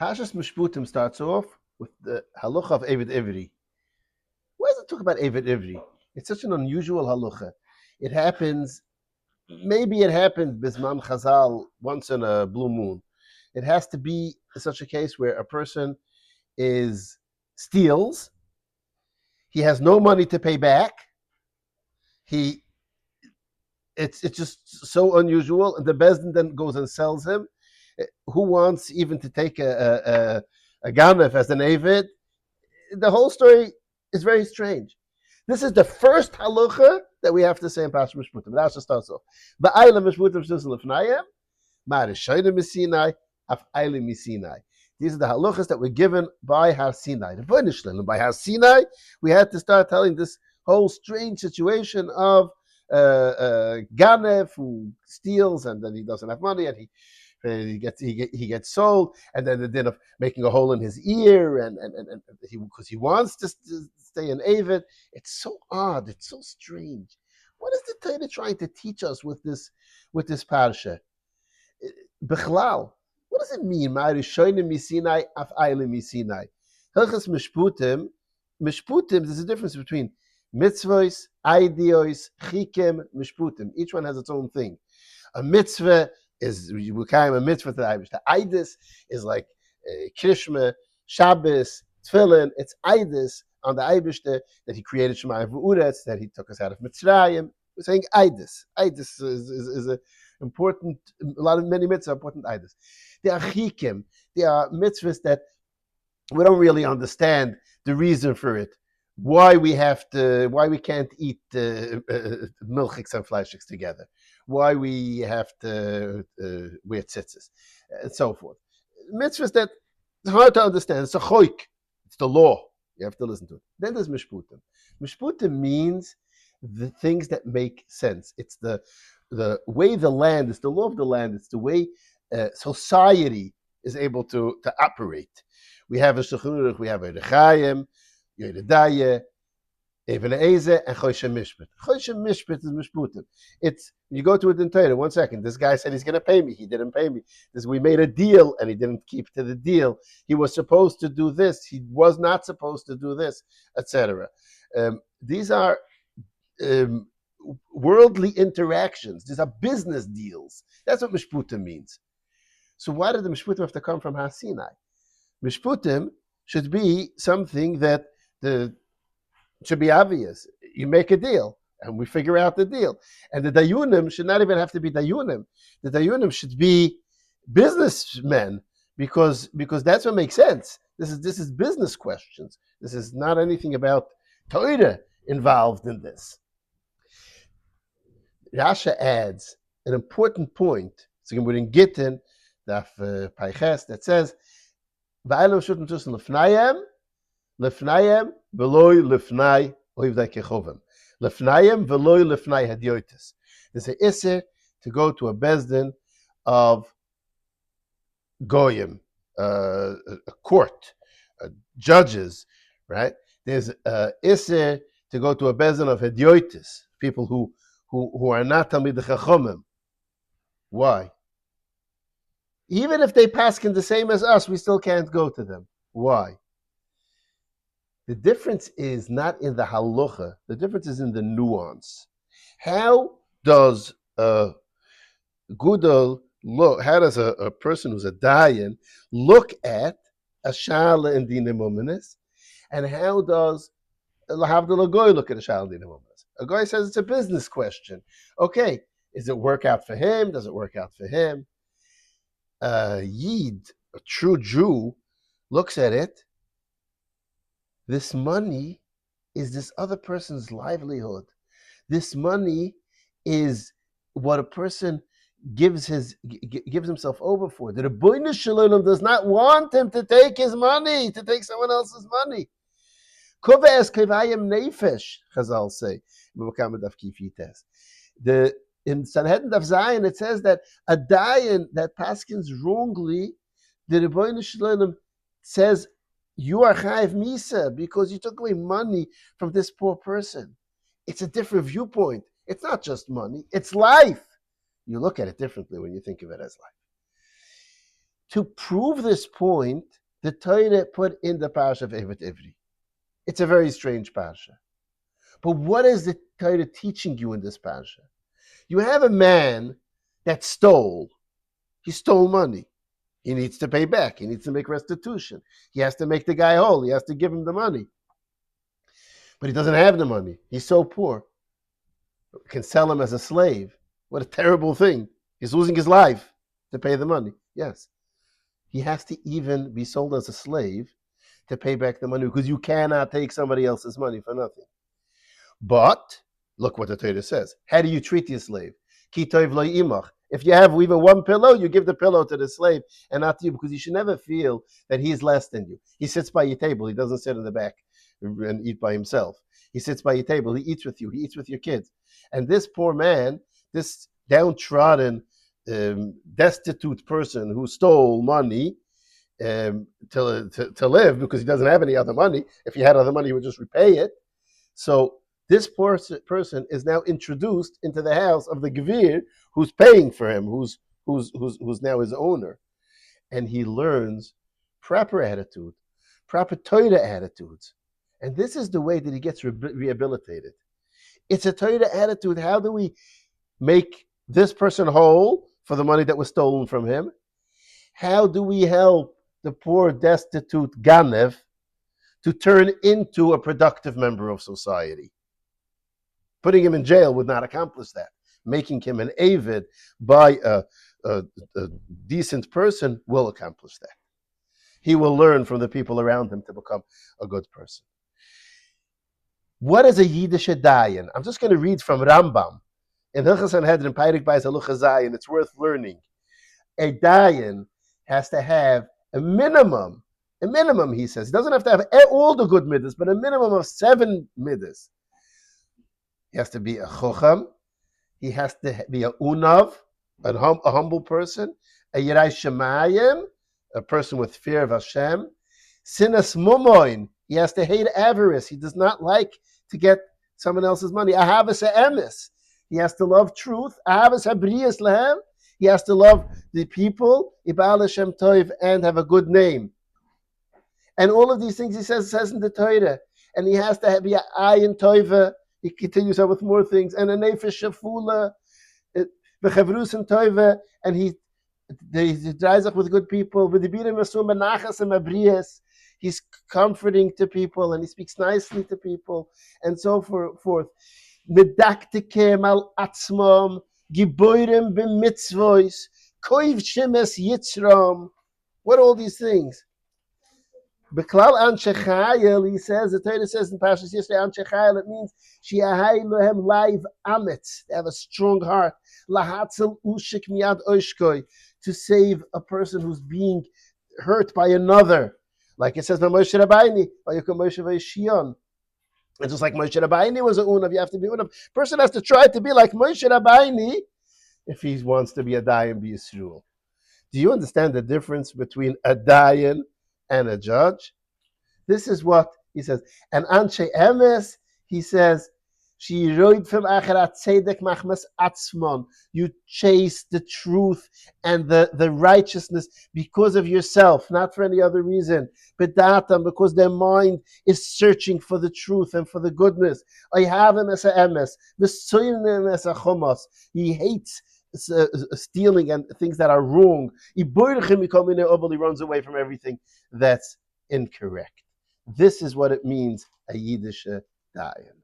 Pashas Mishputim starts off with the halacha of Eved Ivri. Why does it talk about Eved Ivri? It's such an unusual halacha. It happens, maybe it happens Bisman Chazal once in a blue moon. It has to be such a case where a person steals, he has no money to pay back, he it's just so unusual, and the Bezdin then goes and sells him. Who wants even to take a ganef as an avid? The whole story is very strange. This is the first halacha that we have to say in Pasuk Mishputim. That's just starts off. Ba'ayla Mishputim shizul lefnayim, ma'arishayna misinai, af ayla misinai. These are the halachas that were given by Har Sinai. By Har Sinai, we had to start telling this whole strange situation of Ganef who steals and then he doesn't have money and he gets sold, and then the din of making a hole in his ear and because he wants to stay in Avid. It's so odd. It's so strange. What is the Torah trying to teach us with this parsha? Bichlal, what does it mean? Ma'arishonim misinai af aylim misinai. Hilchas mishputim. Mishputim. There's a difference between mitzvos, ideos, chikim, mishputim. Each one has its own thing. A mitzvah is we kind of a mitzvah to the Eibush. The Eidus is like Krishma, Shabbos, Tefillin. It's Eidus on the Eibush that he created Shemayim V'Uretz, that he took us out of Mitzrayim. We're saying Eidus. Eidus is a important, many mitzvahs are important Eidus. They are chikim. They are mitzvahs that we don't really understand the reason for it. Why we can't eat milchiks and fleishiks together, why we have to wear tzitzis, and so forth. Mitzvahs that it's hard to understand. It's a choik. It's the law. You have to listen to it. Then there's mishputim. Mishputim means the things that make sense. It's the way the land, it's the law of the land. It's the way society is able to operate. We have a Shulchan Aruch, we have a Rechaim, Yeridaya, Even Eze, and Choshen Mishpat. Choshen Mishpat is Mishputim. It's, you go to it in Torah, 1 second, this guy said he's going to pay me, he didn't pay me. We made a deal, and he didn't keep to the deal. He was supposed to do this, he was not supposed to do this, etc. These are worldly interactions. These are business deals. That's what Mishputim means. So why did the Mishputim have to come from Har Sinai? Mishputim should be something that should be obvious. You make a deal, and we figure out the deal. And the dayunim should not even have to be dayunim. The dayunim should be businessmen, because that's what makes sense. This is business questions. This is not anything about Torah involved in this. Rasha adds an important point. So we're in Gittin, Daf Paiches, that says, "Va'aylam shutim tusin lefnayim, lefnayim veloy lefnay oivdei kechovim, lefnayim veloy lefnay hadiotis." There's an iser to go to a bezdin of goyim, a court, judges, right? There's an iser to go to a bezdin of hadiotis, people who are not Talmidei Chachomim. Why? Even if they paskin the same as us, we still can't go to them. Why? The difference is not in the halacha. The difference is in the nuance. How does a gudel look? How does a person who's a dayan look at a shala in dina muminis? And how does lahavdil a goy look at a shala in dina muminis? A guy says it's a business question. Okay, does it work out for him? Does it work out for him? Yid, a true Jew, looks at it. This money is this other person's livelihood. This money is what a person gives himself over for. The Rebbeinu Shalom does not want him to take his money, to take someone else's money. Koves kevayim nefesh, Chazal say. In Sanhedrin Daf Zayin, it says that a dayan that paskins wrongly, the Rebbeinu Shalom says, you are chayiv misa because you took away money from this poor person. It's a different viewpoint. It's not just money, it's life. You look at it differently when you think of it as life. To prove this point, the Torah put in the parsha of Evet Ivri. It's a very strange parsha. But what is the Torah teaching you in this parsha? You have a man that stole. He stole money. He needs to pay back. He needs to make restitution. He has to make the guy whole. He has to give him the money. But he doesn't have the money. He's so poor. Can sell him as a slave. What a terrible thing. He's losing his life to pay the money. Yes. He has to even be sold as a slave to pay back the money, because you cannot take somebody else's money for nothing. But look what the Torah says. How do you treat your slave? Ki tov lo imach. If you have even one pillow, you give the pillow to the slave and not to you, because you should never feel that he's less than you. He sits by your table. He doesn't sit in the back and eat by himself. He sits by your table. He eats with you. He eats with your kids. And this poor man, this downtrodden, destitute person who stole money to live, because he doesn't have any other money. If he had other money, he would just repay it. So this poor person is now introduced into the house of the Gevir, who's paying for him, who's now his owner, and he learns proper attitude, proper Torah attitudes, and this is the way that he gets rehabilitated. It's a Torah attitude. How do we make this person whole for the money that was stolen from him? How do we help the poor, destitute Ganev to turn into a productive member of society? Putting him in jail would not accomplish that. Making him an avid by a decent person will accomplish that. He will learn from the people around him to become a good person. What is a Yiddish dayan? I'm just going to read from Rambam in Hilchos Sanhedrin, Peirik Beis Halucha Zayin. It's worth learning. A dayan has to have a minimum, he says. He doesn't have to have all the good midas, but a minimum of 7 midas. He has to be a chocham. He has to be a unav, a humble person. A yirai shemayim, a person with fear of Hashem. Sinas mumoin. He has to hate avarice. He does not like to get someone else's money. Ahavas ha'emes. He has to love truth. Ahavas habriyas lehem. He has to love the people, Ibal Hashem Toiv, and have a good name. And all of these things he says in the Torah. And he has to be an ayin toiva. He continues on with more things. And a nefesh shafula, v'chavrus and toiva. And he dries up with good people. V'dibirim asum benachas and abriyas. He's comforting to people, and he speaks nicely to people, and so forth. Medaktikem al atzmam, giboirem b'mitzvos, koiv shemes yitzram. What are all these things? Beklal anshe chayil, he says, the Torah says in Parshas Yisrael, anshe chayil, it means she'ahai lohem laiv ametz, they have a strong heart, lahatzel ushik miyad oishkoi, to save a person who's being hurt by another. Like it says by Moshe Rabbeinu, and just like Moshe Rabbeinu was an unav, you have to be unav. Person has to try to be like Moshe Rabbeinu if he wants to be a dayan b'Yisrael. Do you understand the difference between a dayan and a judge? This is what he says. And anshe emes, he says, you chase the truth and the righteousness because of yourself, not for any other reason. Bedatam, because their mind is searching for the truth and for the goodness. He hates stealing and things that are wrong. He runs away from everything that's incorrect. This is what it means, a Yiddish dayan.